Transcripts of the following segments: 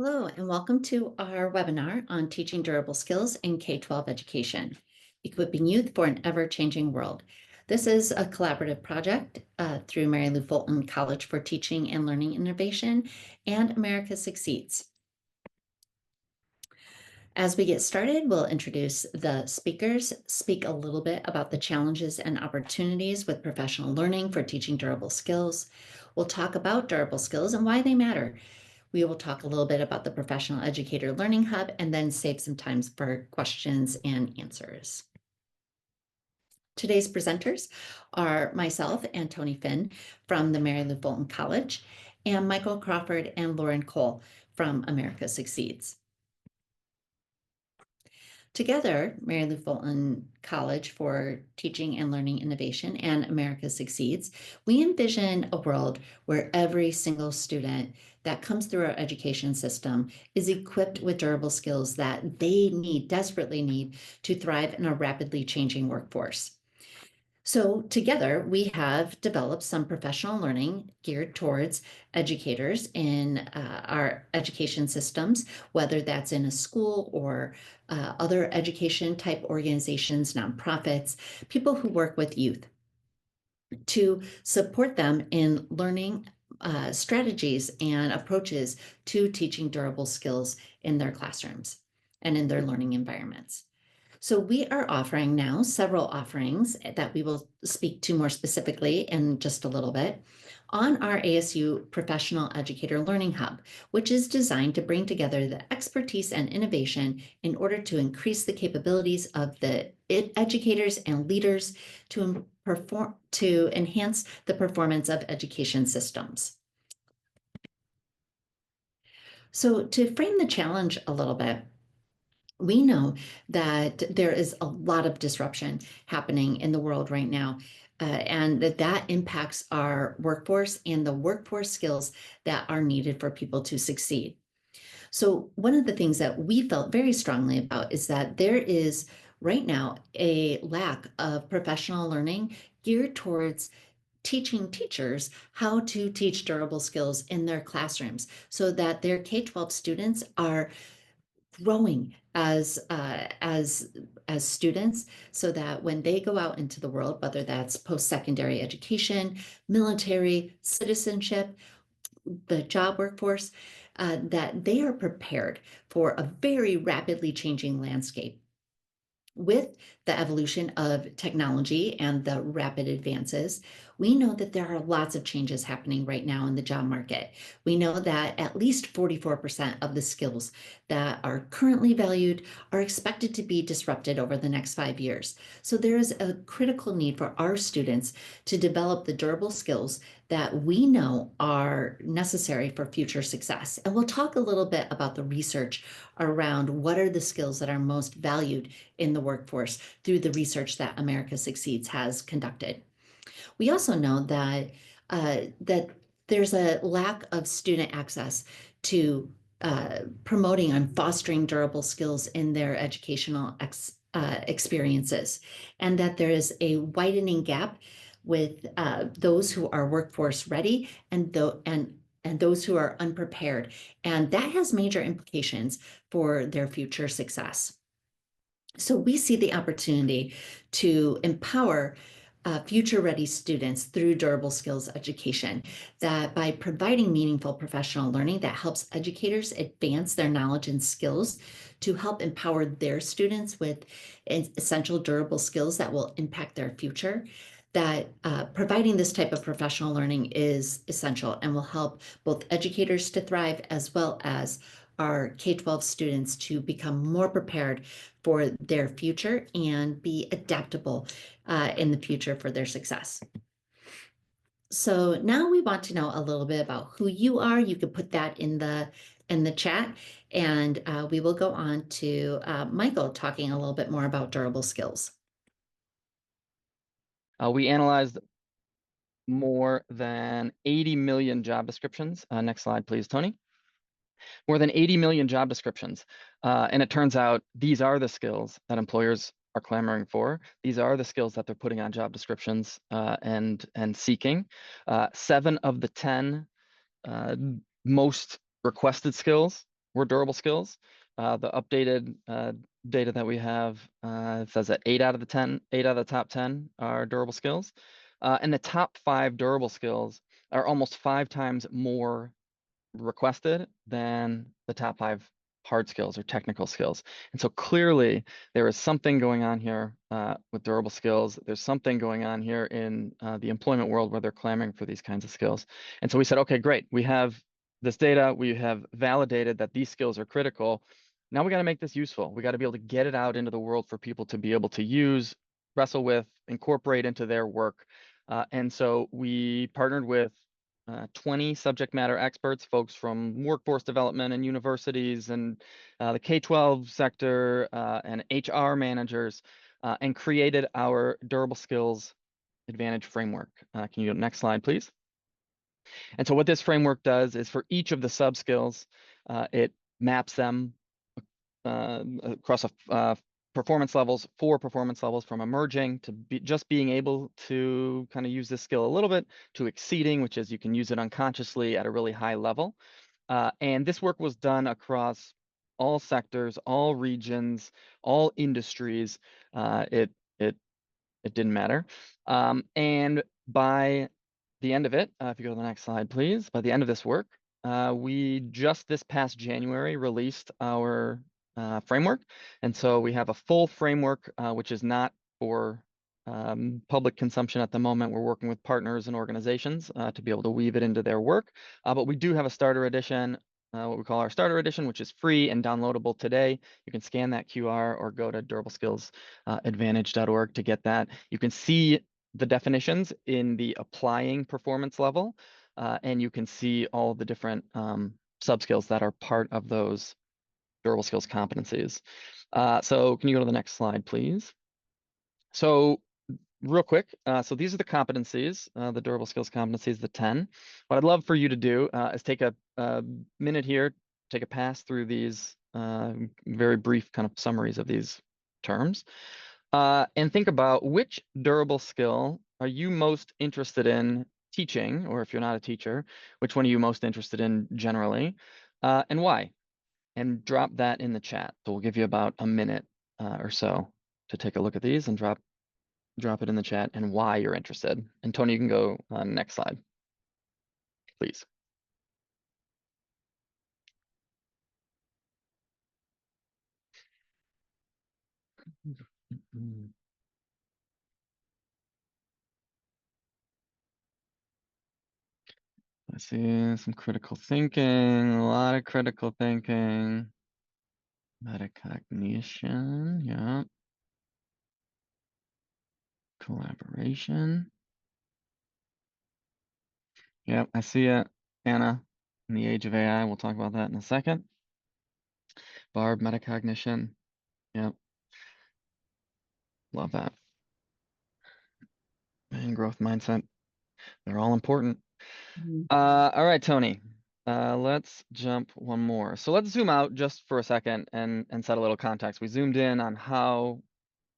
Hello, and welcome to our webinar on teaching durable skills in K12 education, equipping youth for an ever-changing world. This is a collaborative project through Mary Lou Fulton College for Teaching and Learning Innovation and America Succeeds. As we get started, we'll introduce the speakers, speak a little bit about the challenges and opportunities with professional learning for teaching durable skills. We'll talk about durable skills and why they matter. We will talk a little bit about the Professional Educator Learning Hub and then save some time for questions and answers. Today's presenters are myself and Tony Finn from the Mary Lou Fulton College and Michael Crawford and Lauren Cole from America Succeeds. Together, Mary Lou Fulton College for Teaching and Learning Innovation and America Succeeds, we envision a world where every single student that comes through our education system is equipped with durable skills that they desperately need to thrive in a rapidly changing workforce. So together, we have developed some professional learning geared towards educators in our education systems, whether that's in a school or other education type organizations, nonprofits, people who work with youth, to support them in learning strategies and approaches to teaching durable skills in their classrooms and in their learning environments. So we are offering now several offerings that we will speak to more specifically in just a little bit on our ASU Professional Educator Learning Hub, which is designed to bring together the expertise and innovation in order to increase the capabilities of the educators and leaders to enhance the performance of education systems. So to frame the challenge a little bit, we know that there is a lot of disruption happening in the world right now, and that impacts our workforce and the workforce skills that are needed for people to succeed. So one of the things that we felt very strongly about is that there is right now a lack of professional learning geared towards teaching teachers how to teach durable skills in their classrooms so that their K-12 students are growing as students, so that when they go out into the world, whether that's post-secondary education, military, citizenship, the job workforce, that they are prepared for a very rapidly changing landscape. With the evolution of technology and the rapid advances, we know that there are lots of changes happening right now in the job market. We know that at least 44% of the skills that are currently valued are expected to be disrupted over the next 5 years. So there is a critical need for our students to develop the durable skills that we know are necessary for future success. And we'll talk a little bit about the research around what are the skills that are most valued in the workforce through the research that America Succeeds has conducted. We also know that that there's a lack of student access to promoting and fostering durable skills in their educational experiences, and that there is a widening gap with those who are workforce ready and those who are unprepared, and that has major implications for their future success. So we see the opportunity to empower future-ready students through durable skills education, that by providing meaningful professional learning that helps educators advance their knowledge and skills to help empower their students with essential durable skills that will impact their future, that providing this type of professional learning is essential and will help both educators to thrive as well as our K-12 students to become more prepared for their future and be adaptable in the future for their success. So now we want to know a little bit about who you are. You can put that in the chat, and we will go on to Michael talking a little bit more about durable skills. We analyzed more than 80 million job descriptions. Next slide, please, Tony. More than 80 million job descriptions. And it turns out these are the skills that employers are clamoring for. These are the skills that they're putting on job descriptions and seeking. 7 of the 10 most requested skills were durable skills. The updated data that we have says that 8 out of the top 10 are durable skills. And the top 5 durable skills are almost 5 times more requested than the top 5 hard skills or technical skills. And so clearly there is something going on here with durable skills. There's something going on here in the employment world where they're clamoring for these kinds of skills. And so we said, okay, great. We have this data. We have validated that these skills are critical. Now we got to make this useful. We got to be able to get it out into the world for people to be able to use, wrestle with, incorporate into their work. And so we partnered with 20 subject matter experts, folks from workforce development and universities and the K12 sector and HR managers, and created our Durable Skills Advantage framework. Can you go to the next slide, please? And so what this framework does is for each of the sub-skills, it maps them across performance levels, 4 performance levels, from emerging to just being able to kind of use this skill a little bit, to exceeding, which is you can use it unconsciously at a really high level. And this work was done across all sectors, all regions, all industries. It didn't matter. And by the end of it, if you go to the next slide, please, by the end of this work, we just this past January released our framework. And so we have a full framework, which is not for public consumption at the moment. We're working with partners and organizations to be able to weave it into their work. But we do have a starter edition, what we call our starter edition, which is free and downloadable today. You can scan that QR or go to durableskillsadvantage.org to get that. You can see the definitions in the applying performance level, and you can see all the different sub-skills that are part of those durable skills competencies. So can you go to the next slide, please? So real quick, so these are the competencies, the durable skills competencies, the 10. What I'd love for you to do is take a minute here, take a pass through these very brief kind of summaries of these terms, and think about which durable skill are you most interested in teaching, or if you're not a teacher, which one are you most interested in generally, and why? And drop that in the chat. So we'll give you about a minute or so to take a look at these and drop it in the chat and why you're interested. And Tony, you can go next slide, please. I see some critical thinking, a lot of critical thinking. Metacognition, yeah. Collaboration. Yep, I see it, Anna. In the age of AI, we'll talk about that in a second. Barb, metacognition. Yep. Love that. And growth mindset. They're all important. All right, Tony. Let's jump one more. So let's zoom out just for a second and set a little context. We zoomed in on how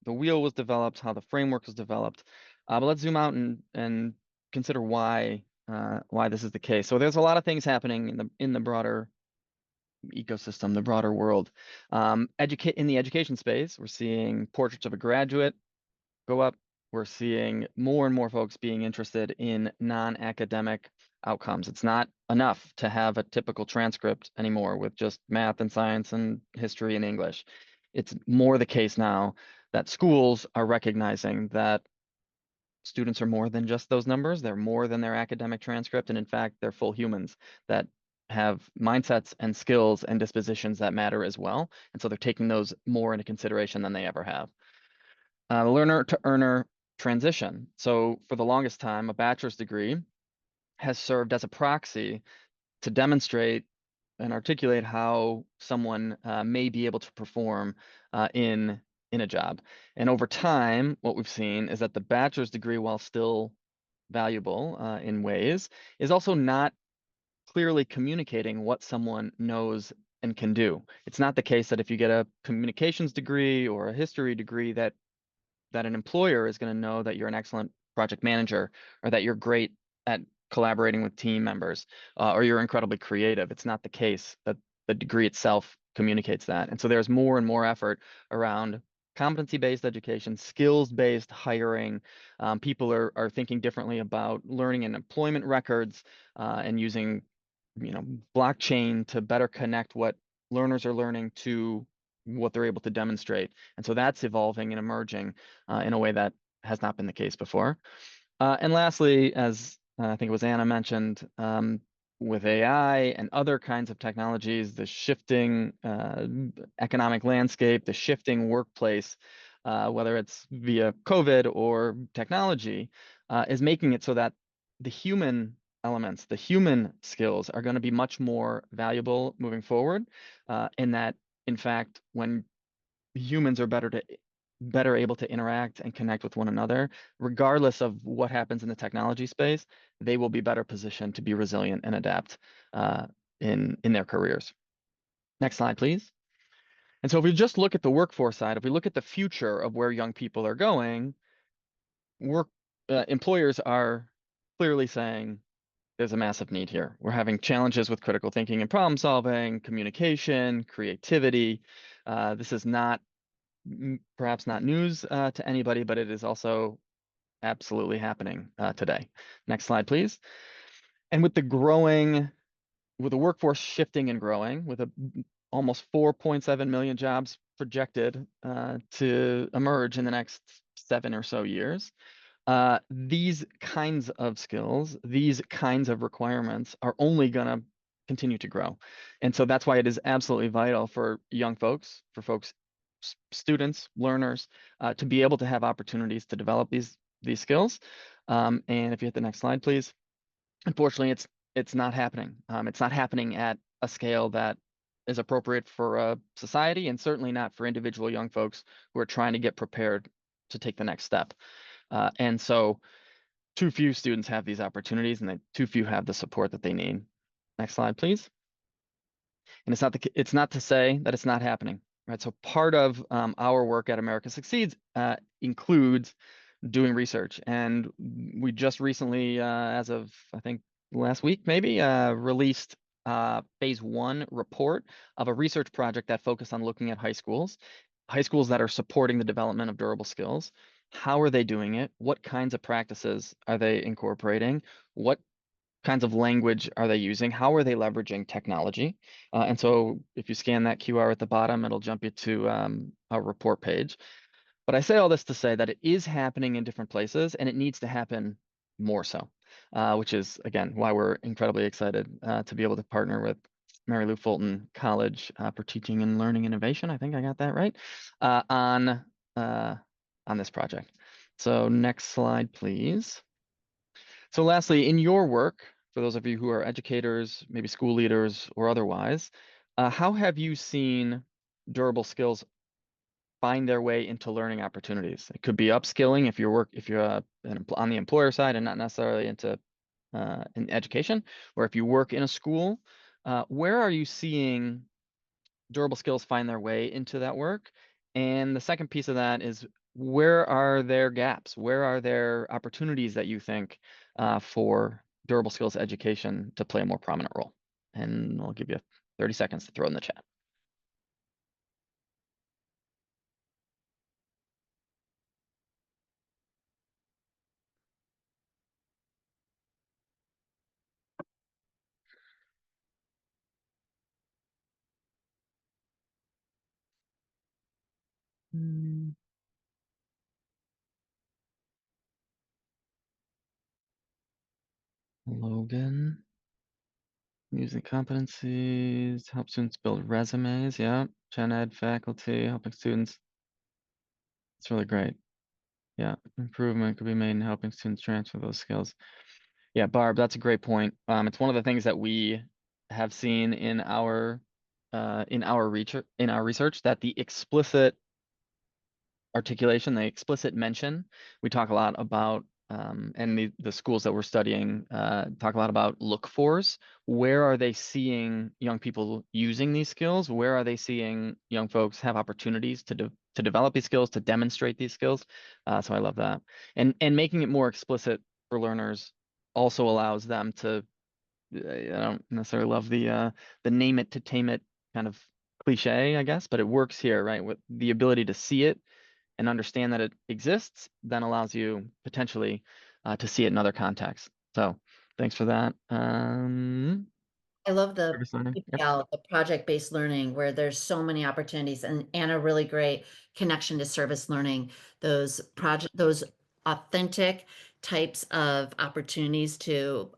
the wheel was developed, how the framework was developed. But let's zoom out and consider why this is the case. So there's a lot of things happening in the broader ecosystem, the broader world. In the education space, we're seeing portraits of a graduate go up. We're seeing more and more folks being interested in non-academic outcomes. It's not enough to have a typical transcript anymore with just math and science and history and English. It's more the case now that schools are recognizing that students are more than just those numbers. They're more than their academic transcript. And in fact, they're full humans that have mindsets and skills and dispositions that matter as well. And so they're taking those more into consideration than they ever have. The learner to earner transition. So for the longest time, a bachelor's degree has served as a proxy to demonstrate and articulate how someone may be able to perform in a job. And over time, what we've seen is that the bachelor's degree, while still valuable in ways, is also not clearly communicating what someone knows and can do. It's not the case that if you get a communications degree or a history degree that an employer is going to know that you're an excellent project manager or that you're great at collaborating with team members or you're incredibly creative. It's not the case that the degree itself communicates that. And so there's more and more effort around competency-based education, skills-based hiring. People are thinking differently about learning and employment records, and using, blockchain to better connect what learners are learning to what they're able to demonstrate. And so that's evolving and emerging in a way that has not been the case before. And lastly, as I think it was Anna mentioned, with AI and other kinds of technologies, the shifting economic landscape, the shifting workplace, whether it's via COVID or technology, is making it so that the human elements, the human skills are going to be much more valuable moving forward, and that, in fact, when humans are better able to interact and connect with one another, regardless of what happens in the technology space, they will be better positioned to be resilient and adapt in their careers. Next slide, please. And so if we just look at the workforce side, if we look at the future of where young people are going, employers are clearly saying there's a massive need here. We're having challenges with critical thinking and problem solving, communication, creativity. This is not perhaps not news to anybody, but it is also absolutely happening today. Next slide, please. And with the workforce shifting and growing, with almost 4.7 million jobs projected to emerge in the next 7 or so years, these kinds of skills, these kinds of requirements are only going to continue to grow. And so that's why it is absolutely vital for young folks, students, learners, to be able to have opportunities to develop these skills. And if you hit the next slide, please. Unfortunately, it's not happening. It's not happening at a scale that is appropriate for a society, and certainly not for individual young folks who are trying to get prepared to take the next step. And so too few students have these opportunities, and too few have the support that they need. Next slide, please. And it's not to say that it's not happening, right? So part of our work at America Succeeds includes doing research. And we just recently, as of, I think, last week, maybe, released phase 1 report of a research project that focused on looking at high schools that are supporting the development of durable skills. How are they doing it? What kinds of practices are they incorporating? What kinds of language are they using? How are they leveraging technology? And so if you scan that QR at the bottom, it'll jump you to a report page. But I say all this to say that it is happening in different places, and it needs to happen more so, which is, again, why we're incredibly excited to be able to partner with Mary Lou Fulton College for Teaching and Learning Innovation. I think I got that right, on this project. So next slide, please. So lastly, in your work, for those of you who are educators, maybe school leaders or otherwise, how have you seen durable skills find their way into learning opportunities? It could be upskilling if you're on the employer side and not necessarily into in education, or if you work in a school. Where are you seeing durable skills find their way into that work? And the second piece of that is, where are there gaps? Where are there opportunities that you think for durable skills education to play a more prominent role? And I'll give you 30 seconds to throw in the chat. Logan. Music competencies, help students build resumes. Yeah. Gen Ed faculty, helping students. It's really great. Yeah. Improvement could be made in helping students transfer those skills. Yeah, Barb, that's a great point. It's one of the things that we have seen in our research, that the explicit articulation, the explicit mention, we talk a lot about, and the schools that we're studying talk a lot about look-fors. Where are they seeing young people using these skills? Where are they seeing young folks have opportunities to develop these skills, to demonstrate these skills? So I love that. And making it more explicit for learners also allows them to, I don't necessarily love the name it to tame it kind of cliche, I guess, but it works here, right? With the ability to see it and understand that it exists, then allows you potentially to see it in other contexts. So thanks for that. I love the Service learning. Yep. PPL, the project-based learning, where there's so many opportunities and a really great connection to service learning. Those authentic types of opportunities to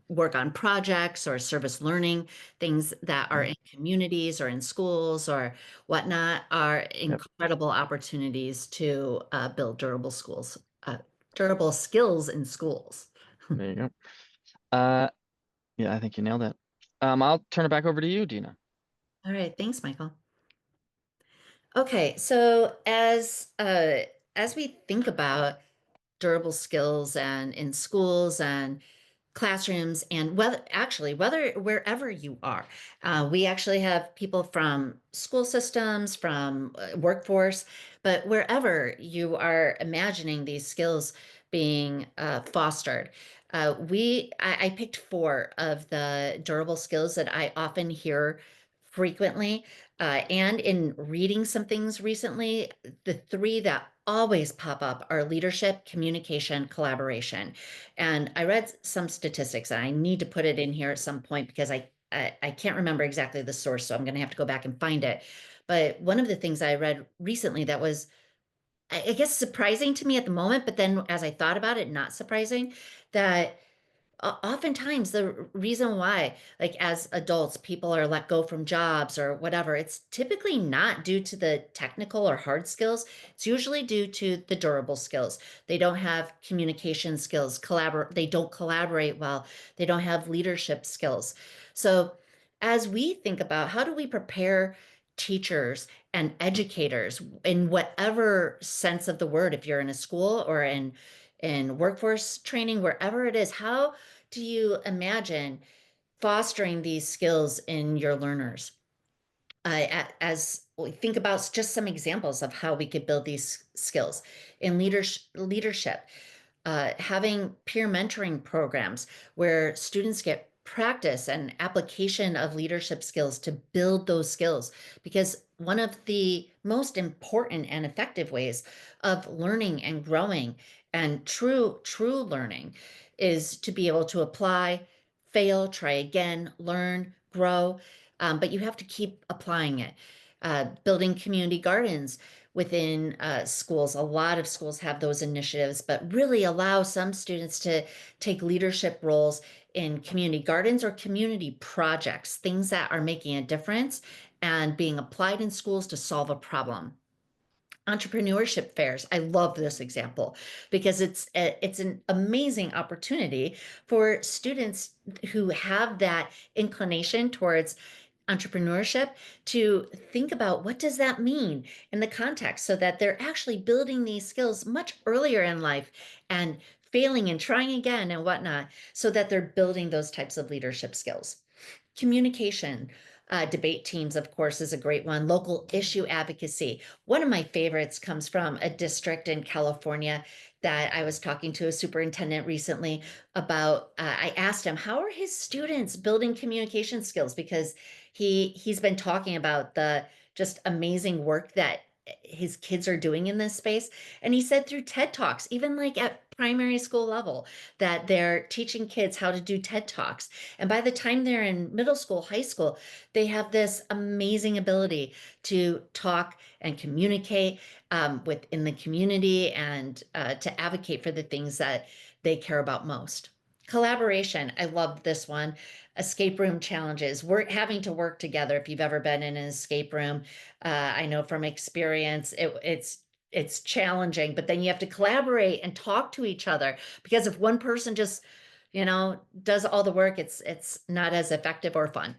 work on projects or service learning, things that are Mhm. in communities or in schools or whatnot, are Yep. incredible opportunities to build durable skills in schools. There you go. Yeah, I think you nailed it. I'll turn it back over to you, Dina. All right, thanks, Michael. Okay, so as we think about durable skills and in schools and classrooms and whether wherever you are, we actually have people from school systems, from workforce, but wherever you are imagining these skills being fostered. I picked four of the durable skills that I often hear frequently, and in reading some things recently, the three that always pop up are leadership, communication, collaboration. And I read some statistics, and I need to put it in here at some point because I can't remember exactly the source, so I'm going to have to go back and find it. But one of the things I read recently that was, I guess, surprising to me at the moment, but then as I thought about it, not surprising, that oftentimes the reason why, like as adults, people are let go from jobs or whatever, it's typically not due to the technical or hard skills. It's usually due to the durable skills. They don't have communication skills, they don't collaborate well, they don't have leadership skills. So as we think about how do we prepare teachers and educators in whatever sense of the word, if you're in a school or in workforce training, wherever it is, how do you imagine fostering these skills in your learners? As we think about just some examples of how we could build these skills in leadership, having peer mentoring programs where students get practice and application of leadership skills to build those skills. Because one of the most important and effective ways of learning and growing and true learning is to be able to apply, fail, try again, learn, grow. But you have to keep applying it. Building community gardens within schools. A lot of schools have those initiatives, but really allow some students to take leadership roles in community gardens or community projects, things that are making a difference and being applied in schools to solve a problem. Entrepreneurship fairs. I love this example because it's an amazing opportunity for students who have that inclination towards entrepreneurship to think about what does that mean in the context so that they're actually building these skills much earlier in life and failing and trying again and whatnot so that they're building those types of leadership skills. Communication, debate teams, of course, is a great one. Local issue advocacy. One of my favorites comes from a district in California that I was talking to a superintendent recently about. I asked him, how are his students building communication skills? Because he's been talking about the just amazing work that his kids are doing in this space. And he said through TED Talks, even like at primary school level, that they're teaching kids how to do TED Talks. And by the time they're in middle school, high school, they have this amazing ability to talk and communicate within the community and to advocate for the things that they care about most. Collaboration. I love this one. Escape room challenges. We're having to work together. If you've ever been in an escape room, I know from experience, it's challenging, but then you have to collaborate and talk to each other because if one person just does all the work, it's not as effective or fun.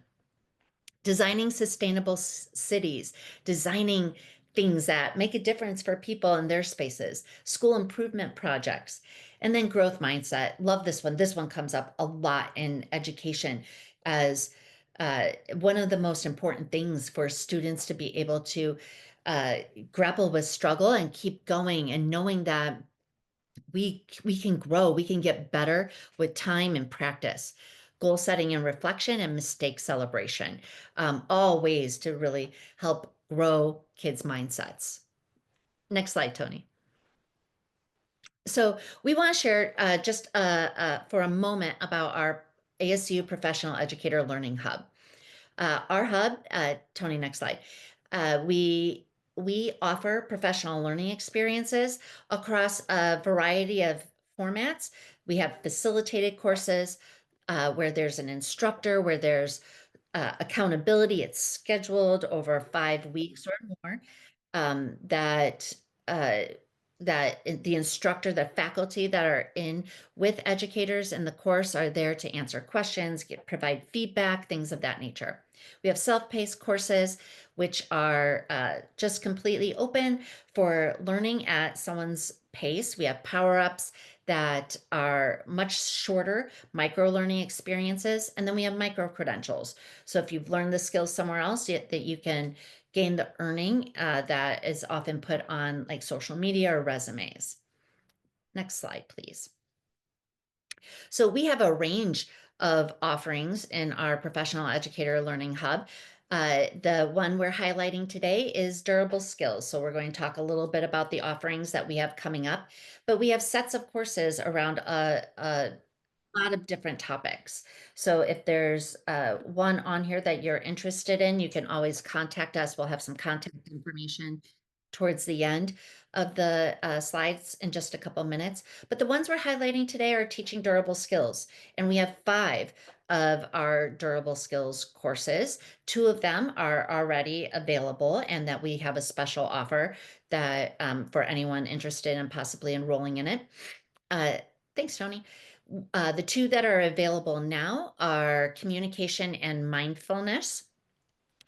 Designing sustainable cities, designing things that make a difference for people in their spaces, school improvement projects, and then growth mindset. Love this one. This one comes up a lot in education as one of the most important things for students to be able to uh, grapple with struggle and keep going and knowing that we can grow, we can get better with time and practice. goal setting and reflection, and mistake celebration. All ways to really help grow kids' mindsets. Next slide, Tony. So we want to share just for a moment about our ASU Professional Educator Learning Hub. Our hub, Tony, next slide. We offer professional learning experiences across a variety of formats. We have facilitated courses where there's an instructor, where there's accountability. It's scheduled over 5 weeks or more. That the instructor, the faculty that are in with educators in the course are there to answer questions, provide feedback, things of that nature. We have self-paced courses, which are just completely open for learning at someone's pace. We have power-ups that are much shorter micro-learning experiences, and then we have micro-credentials. So if you've learned the skills somewhere else, that you can gain the earning that is often put on like social media or resumes. Next slide, please. So we have a range of offerings in our Professional Educator Learning Hub. The one we're highlighting today is Durable Skills. So we're going to talk a little bit about the offerings that we have coming up, but we have sets of courses around a lot of different topics. So if there's one on here that you're interested in, you can always contact us. We'll have some contact information towards the end of the slides in just a couple minutes. But the ones we're highlighting today are teaching durable skills. And we have 5 of our durable skills courses. 2 of them are already available and that we have a special offer that for anyone interested in possibly enrolling in it. Thanks, Tony. The 2 that are available now are communication and mindfulness.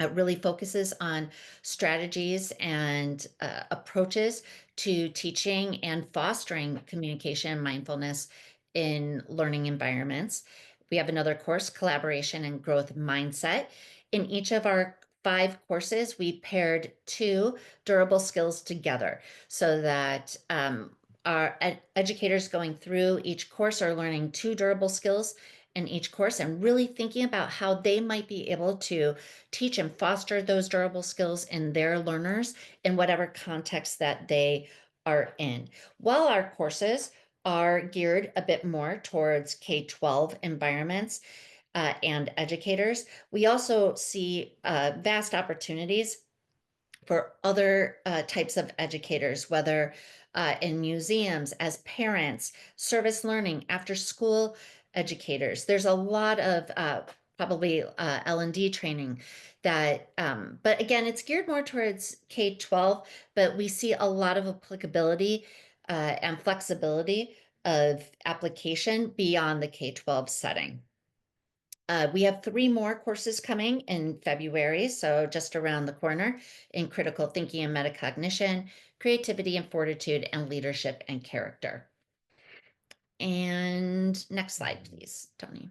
It really focuses on strategies and approaches to teaching and fostering communication and mindfulness in learning environments. We have another course, collaboration and growth mindset. In each of our 5 courses, we paired 2 durable skills together so that our educators going through each course are learning 2 durable skills in each course and really thinking about how they might be able to teach and foster those durable skills in their learners in whatever context that they are in. While our courses are geared a bit more towards K12 environments and educators, we also see vast opportunities for other types of educators, whether in museums, as parents, service learning, after school educators. There's a lot of probably L&D training that, but again, it's geared more towards K12, but we see a lot of applicability and flexibility of application beyond the K12 setting. We have 3 more courses coming in February, so just around the corner, in critical thinking and metacognition, creativity and fortitude, and leadership and character. And next slide, please, Tony.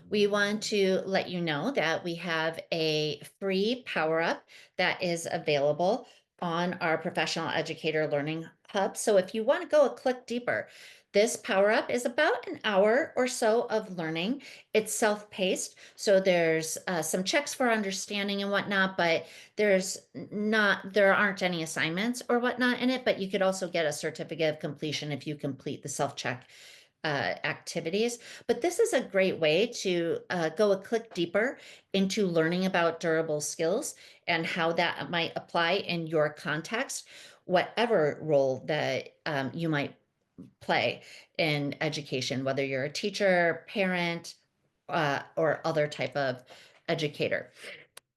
We want to let you know that we have a free PowerUp that is available on our Professional Educator Learning Hub. So if you want to go a click deeper, this PowerUp is about an hour or so of learning. It's self-paced, so there's some checks for understanding and whatnot, but there aren't any assignments or whatnot in it, but you could also get a certificate of completion if you complete the self-check activities. But this is a great way to go a click deeper into learning about durable skills and how that might apply in your context, whatever role that you might play in education, whether you're a teacher, parent, or other type of educator.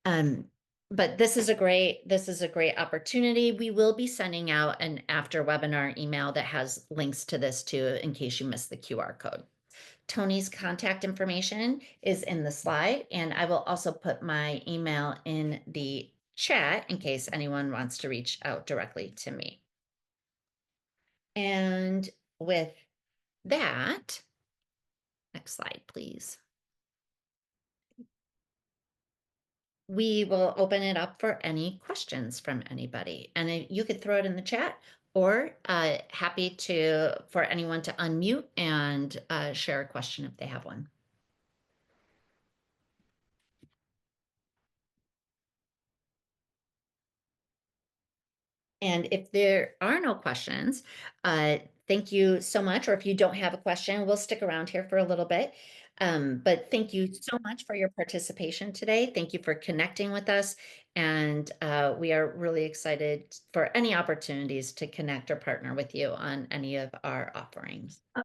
But this is a great opportunity. We will be sending out an after webinar email that has links to this too, in case you missed the QR code. Tony's contact information is in the slide, and I will also put my email in the chat in case anyone wants to reach out directly to me. And with that, next slide, please. We will open it up for any questions from anybody. And you could throw it in the chat or happy for anyone to unmute and share a question if they have one. And if there are no questions, thank you so much. Or if you don't have a question, we'll stick around here for a little bit. But thank you so much for your participation today. Thank you for connecting with us. And we are really excited for any opportunities to connect or partner with you on any of our offerings.